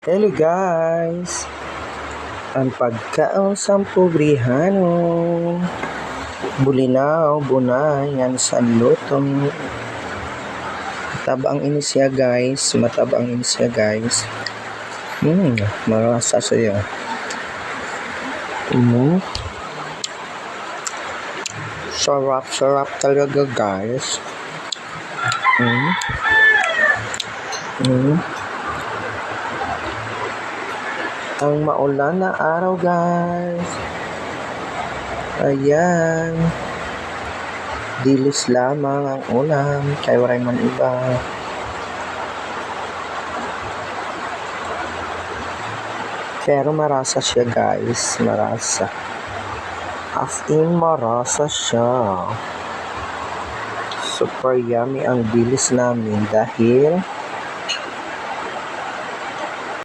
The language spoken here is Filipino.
Hello guys! Ang pagkaon sa pobrehano. Bulinaw, bunay, yan sa lutong. Matabang ini siya guys. Marasa siya. Sarap talaga guys. Ang maulan na araw guys. Ayan. Dilis lamang ang ulam. Kaya waray man iba. Pero marasa siya guys. Marasa. As in marasa siya. Super yummy ang dilis namin dahil